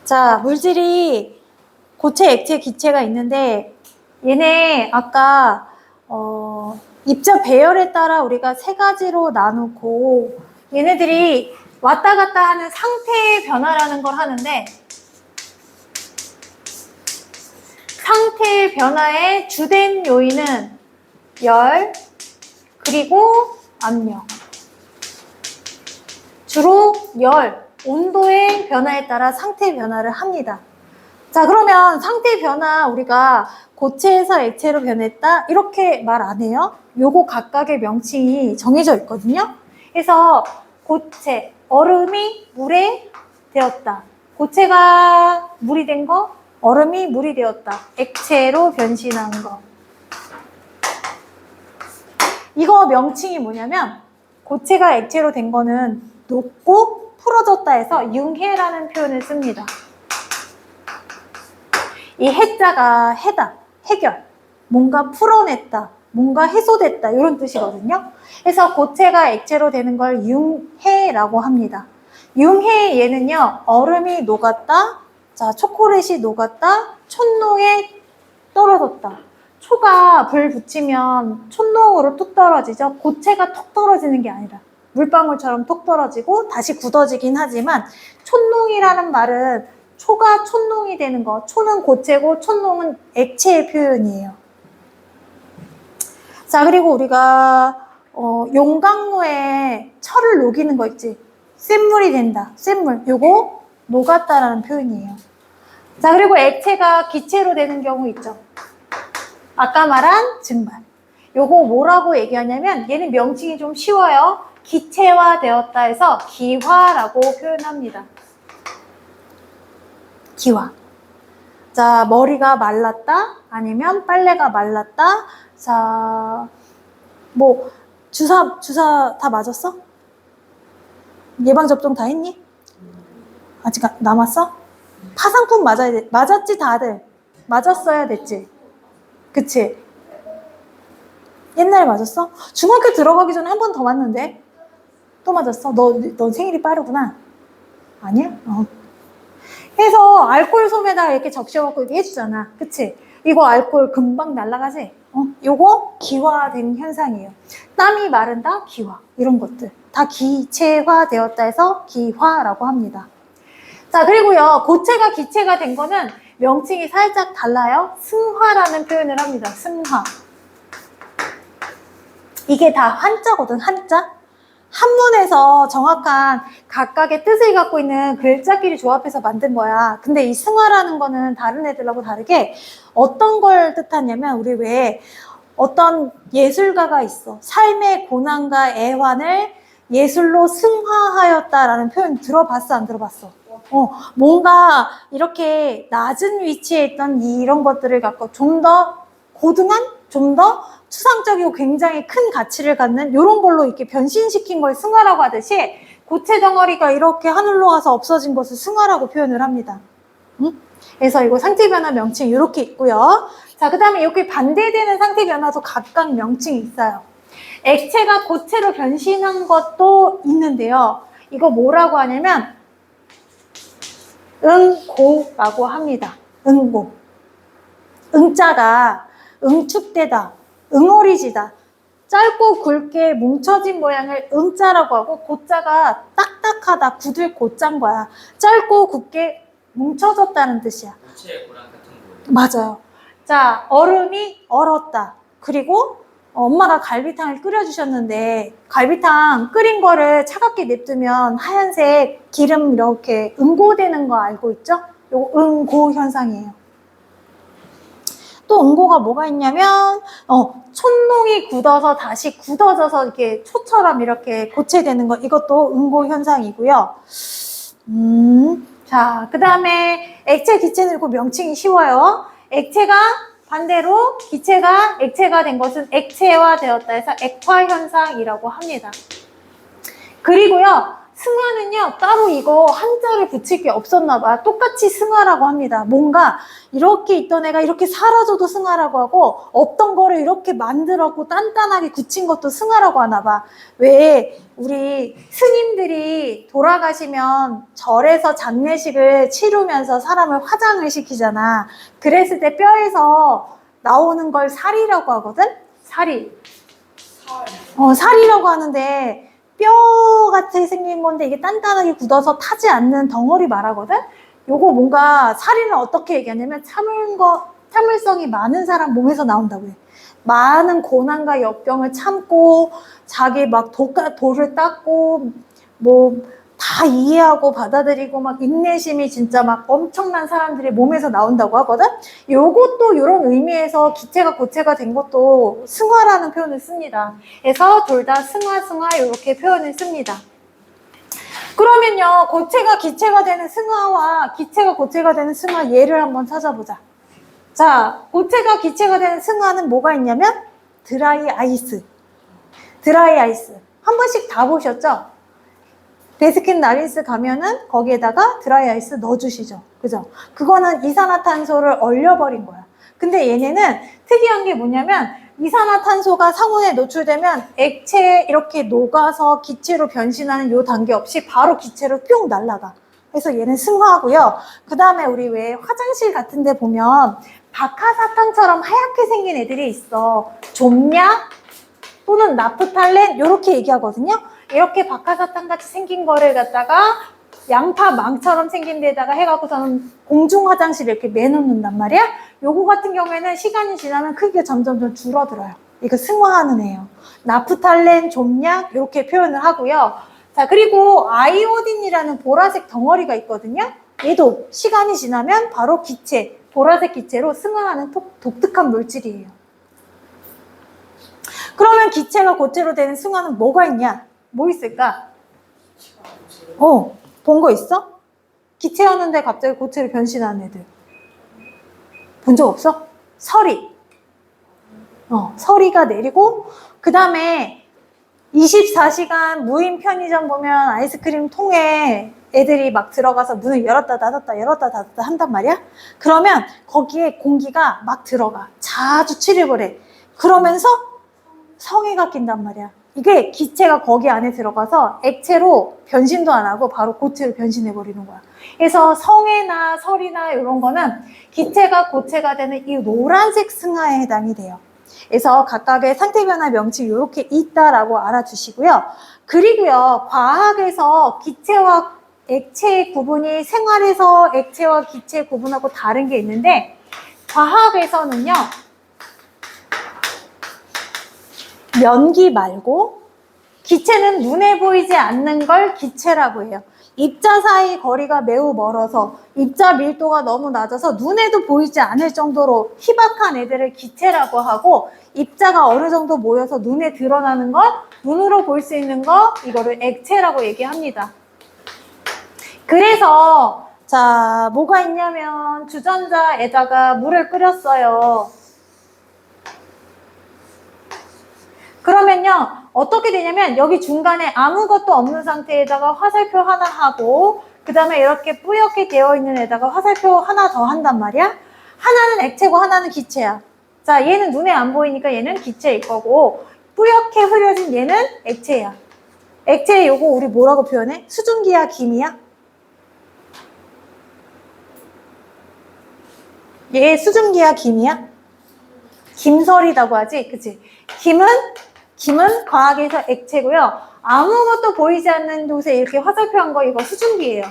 자, 물질이 고체, 액체, 기체가 있는데 얘네 아까 입자 배열에 따라 우리가 세 가지로 나누고 얘네들이 왔다 갔다 하는 상태의 변화라는 걸 하는데 상태의 변화의 주된 요인은 열 그리고 압력. 주로 열, 온도의 변화에 따라 상태 변화를 합니다. 자, 그러면 상태 변화 우리가 고체에서 액체로 변했다 이렇게 말 안 해요. 요거 각각의 명칭이 정해져 있거든요. 그래서 고체, 얼음이 물에 되었다. 고체가 물이 된 거, 얼음이 물이 되었다. 액체로 변신한 거. 이거 명칭이 뭐냐면 고체가 액체로 된 거는 녹고 풀어졌다 해서 융해라는 표현을 씁니다. 이 해자가 해다, 해결, 뭔가 풀어냈다, 뭔가 해소됐다 이런 뜻이거든요. 그래서 고체가 액체로 되는 걸 융해라고 합니다. 융해 얘는요, 얼음이 녹았다, 자 초콜릿이 녹았다, 촛농에 떨어졌다. 초가 불 붙이면 촛농으로 뚝 떨어지죠. 고체가 톡 떨어지는 게 아니라 물방울처럼 톡 떨어지고 다시 굳어지긴 하지만 촛농이라는 말은 초가 촛농이 되는 거. 초는 고체고 촛농은 액체의 표현이에요. 자, 그리고 우리가 용광로에 철을 녹이는 거 있지. 쇳물이 된다. 쇳물. 요거 녹았다라는 표현이에요. 자, 그리고 액체가 기체로 되는 경우 있죠. 아까 말한 증발. 요거 뭐라고 얘기하냐면 얘는 명칭이 좀 쉬워요. 기체화되었다 해서 기화라고 표현합니다. 기화. 자, 머리가 말랐다 아니면 빨래가 말랐다. 자, 뭐 주사 다 맞았어? 예방접종 다 했니? 아직 남았어? 파상풍 맞아야 돼. 맞았지 다들? 맞았어야 됐지? 그치? 옛날에 맞았어? 중학교 들어가기 전에 한 번 더 맞는데? 또 맞았어? 너 생일이 빠르구나. 아니야? 그래서 알코올 솜에다가 이렇게 적셔갖고 이렇게 해주잖아. 그치? 이거 알코올 금방 날아가지? 요거 기화된 현상이에요. 땀이 마른다? 기화. 이런 것들. 다 기체화 되었다 해서 기화라고 합니다. 자, 그리고요. 고체가 기체가 된 거는 명칭이 살짝 달라요. 승화라는 표현을 합니다. 승화. 이게 다 한자거든, 한자. 한문에서 정확한 각각의 뜻을 갖고 있는 글자끼리 조합해서 만든 거야. 근데 이 승화라는 거는 다른 애들하고 다르게 어떤 걸 뜻하냐면 우리 왜 어떤 예술가가 있어. 삶의 고난과 애환을 예술로 승화하였다라는 표현 들어봤어, 안 들어봤어? 뭔가 이렇게 낮은 위치에 있던 이런 것들을 갖고 좀 더 고등한, 좀 더 추상적이고 굉장히 큰 가치를 갖는 이런 걸로 이렇게 변신시킨 걸 승화라고 하듯이 고체 덩어리가 이렇게 하늘로 가서 없어진 것을 승화라고 표현을 합니다. 그래서 이거 상태 변화 명칭 이렇게 있고요. 자, 그 다음에 여기 반대되는 상태 변화도 각각 명칭이 있어요. 액체가 고체로 변신한 것도 있는데요. 이거 뭐라고 하냐면 응고라고 합니다. 응고. 응자가 응축되다, 응어리지다. 짧고 굵게 뭉쳐진 모양을 응자라고 하고 고자가 딱딱하다, 굳을 고자인 거야. 짧고 굵게 뭉쳐졌다는 뜻이야. 고체의 고랑 같은 거예요. 맞아요. 자, 얼음이 얼었다. 그리고 엄마가 갈비탕을 끓여주셨는데 갈비탕 끓인 거를 차갑게 냅두면 하얀색 기름 이렇게 응고되는 거 알고 있죠? 요거 응고 현상이에요. 또 응고가 뭐가 있냐면 촛농이 굳어서 다시 굳어져서 이렇게 초처럼 이렇게 고체되는 거 이것도 응고 현상이고요. 자, 그 다음에 액체, 기체는 그 명칭이 쉬워요. 액체가 반대로 기체가 액체가 된 것은 액체화되었다 해서 액화 현상이라고 합니다. 그리고요, 승화는요, 따로 이거 한자를 붙일 게 없었나 봐. 똑같이 승화라고 합니다. 뭔가 이렇게 있던 애가 이렇게 사라져도 승화라고 하고, 없던 거를 이렇게 만들었고 단단하게 굳힌 것도 승화라고 하나 봐. 왜 우리 스님들이 돌아가시면 절에서 장례식을 치르면서 사람을 화장을 시키잖아. 그랬을 때 뼈에서 나오는 걸 살이라고 하거든? 살이. 살이라고 하는데, 뼈 같이 생긴 건데 이게 단단하게 굳어서 타지 않는 덩어리 말하거든? 요거 뭔가 살인을 어떻게 얘기하냐면 참을성이 많은 사람 몸에서 나온다고 해. 많은 고난과 역경을 참고 자기 막 돌을 닦고 뭐 다 이해하고 받아들이고 막 인내심이 진짜 막 엄청난 사람들이 몸에서 나온다고 하거든? 요것도 요런 의미에서 기체가 고체가 된 것도 승화라는 표현을 씁니다. 그래서 둘 다 승화 이렇게 표현을 씁니다. 그러면요, 고체가 기체가 되는 승화와 기체가 고체가 되는 승화 예를 한번 찾아보자. 자, 고체가 기체가 되는 승화는 뭐가 있냐면 드라이 아이스. 드라이 아이스. 한 번씩 다 보셨죠? 베스킨 라빈스 가면은 거기에다가 드라이 아이스 넣어주시죠. 그죠? 그거는 이산화탄소를 얼려버린 거야. 근데 얘네는 특이한 게 뭐냐면 이산화탄소가 상온에 노출되면 액체에 이렇게 녹아서 기체로 변신하는 요 단계 없이 바로 기체로 뿅 날아가. 그래서 얘는 승화하고요. 그 다음에 우리 왜 화장실 같은 데 보면 박하사탕처럼 하얗게 생긴 애들이 있어. 좀약 또는 나프탈렌 이렇게 얘기하거든요. 이렇게 박하사탕 같이 생긴 거를 갖다가 양파 망처럼 생긴 데다가 해갖고서는 공중 화장실에 이렇게 매놓는단 말이야. 요거 같은 경우에는 시간이 지나면 크기가 점점 줄어들어요. 이거 승화하는 애예요. 나프탈렌, 좀약 이렇게 표현을 하고요. 자, 그리고 아이오딘이라는 보라색 덩어리가 있거든요. 얘도 시간이 지나면 바로 기체, 보라색 기체로 승화하는 독특한 물질이에요. 그러면 기체가 고체로 되는 승화는 뭐가 있냐? 뭐 있을까? 본 거 있어? 기체였는데 갑자기 고체로 변신하는 애들. 본 적 없어? 서리. 서리가 내리고, 그 다음에 24시간 무인 편의점 보면 아이스크림 통에 애들이 막 들어가서 문을 열었다 닫았다 한단 말이야? 그러면 거기에 공기가 막 들어가. 자주 출입을 해. 그러면서 성에가 낀단 말이야. 이게 기체가 거기 안에 들어가서 액체로 변신도 안 하고 바로 고체로 변신해버리는 거야. 그래서 성에나 설이나 이런 거는 기체가 고체가 되는 이 노란색 승화에 해당이 돼요. 그래서 각각의 상태 변화 명칭이 이렇게 있다라고 알아주시고요. 그리고요, 과학에서 기체와 액체의 구분이 생활에서 액체와 기체의 구분하고 다른 게 있는데, 과학에서는요, 연기 말고 기체는 눈에 보이지 않는 걸 기체라고 해요. 입자 사이 거리가 매우 멀어서 입자 밀도가 너무 낮아서 눈에도 보이지 않을 정도로 희박한 애들을 기체라고 하고, 입자가 어느 정도 모여서 눈에 드러나는 걸, 눈으로 볼 수 있는 거, 이거를 액체라고 얘기합니다. 그래서 자, 뭐가 있냐면 주전자에다가 물을 끓였어요. 그러면요, 어떻게 되냐면 여기 중간에 아무것도 없는 상태에다가 화살표 하나 하고, 그 다음에 이렇게 뿌옇게 되어 있는 애다가 화살표 하나 더 한단 말이야. 하나는 액체고 하나는 기체야. 자, 얘는 눈에 안 보이니까 얘는 기체일 거고, 뿌옇게 흐려진 얘는 액체야. 액체 요거 우리 뭐라고 표현해? 수증기야, 김이야? 얘 수증기야, 김이야? 김설이라고 하지, 그치? 김은 과학에서 액체고요. 아무것도 보이지 않는 곳에 이렇게 화살표한 거, 이거 수증기예요.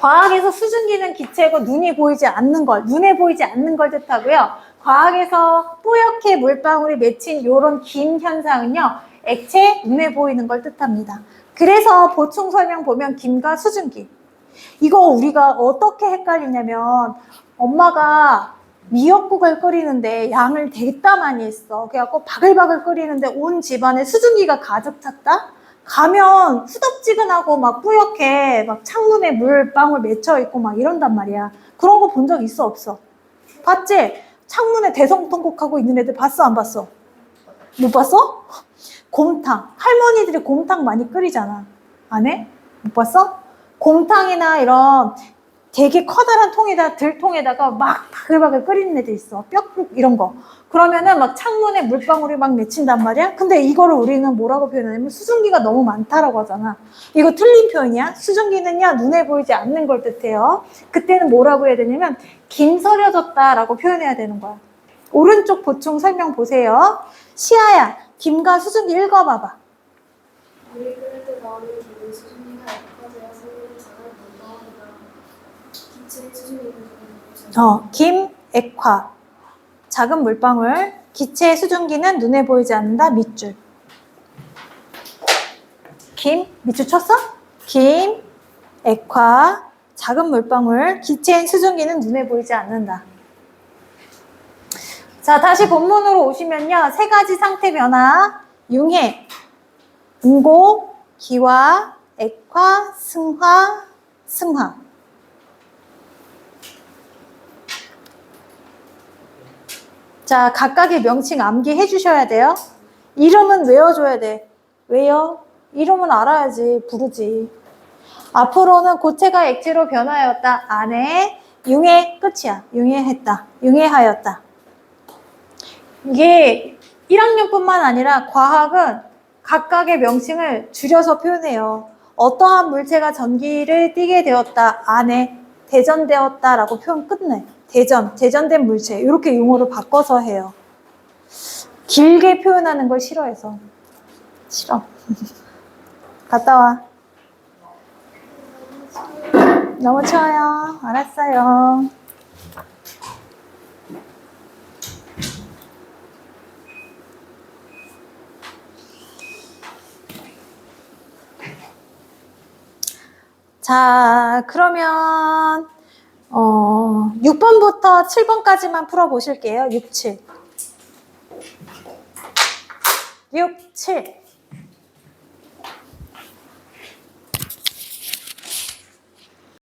과학에서 수증기는 기체고 눈이 보이지 않는 걸, 눈에 보이지 않는 걸 뜻하고요. 과학에서 뿌옇게 물방울이 맺힌 이런 김 현상은요, 액체, 눈에 보이는 걸 뜻합니다. 그래서 보충 설명 보면 김과 수증기. 이거 우리가 어떻게 헷갈리냐면, 엄마가 미역국을 끓이는데 양을 됐다 많이 했어. 그래갖고 바글바글 끓이는데 온 집안에 수증기가 가득 찼다? 가면 후덥지근하고 막 뿌옇게 막 창문에 물방울 맺혀있고 막 이런단 말이야. 그런 거 본 적 있어, 없어? 봤지? 창문에 대성통곡하고 있는 애들 봤어, 안 봤어? 못 봤어? 곰탕. 할머니들이 곰탕 많이 끓이잖아. 안 해? 못 봤어? 곰탕이나 이런 되게 커다란 통에다 들통에다가 막 바글바글 끓이는 애들 있어. 뼈국 이런 거. 그러면은 막 창문에 물방울이 막 맺힌단 말이야. 근데 이거를 우리는 뭐라고 표현하냐면 수증기가 너무 많다라고 하잖아. 이거 틀린 표현이야. 수증기는요 눈에 보이지 않는 걸 뜻해요. 그때는 뭐라고 해야 되냐면 김서려졌다라고 표현해야 되는 거야. 오른쪽 보충 설명 보세요. 시아야, 김과 수증기 읽어봐봐. 물이 끓을 때 나오는 김은 수증기가 액화되어 생기는 작은 물방울이다. 기체의 수증기는 김, 액화. 작은 물방울. 기체의 수증기는 눈에 보이지 않는다. 밑줄. 김, 밑줄 쳤어? 김, 액화. 작은 물방울. 기체의 수증기는 눈에 보이지 않는다. 자, 다시 본문으로 오시면요. 세 가지 상태 변화. 융해, 응고, 기화, 액화, 승화, 승화. 자, 각각의 명칭 암기해 주셔야 돼요. 이름은 외워줘야 돼. 왜요? 이름은 알아야지, 부르지. 앞으로는 고체가 액체로 변화하였다. 안에 융해, 끝이야. 융해했다. 융해하였다. 이게 1학년뿐만 아니라 과학은 각각의 명칭을 줄여서 표현해요. 어떠한 물체가 전기를 띠게 되었다. 안에 대전되었다라고 표현 끝내. 대전된 물체. 이렇게 용어를 바꿔서 해요. 길게 표현하는 걸 싫어해서. 싫어. 갔다 와. 너무 추워요. 알았어요. 자, 그러면 6번부터 7번까지만 풀어보실게요. 6, 7. 6, 7.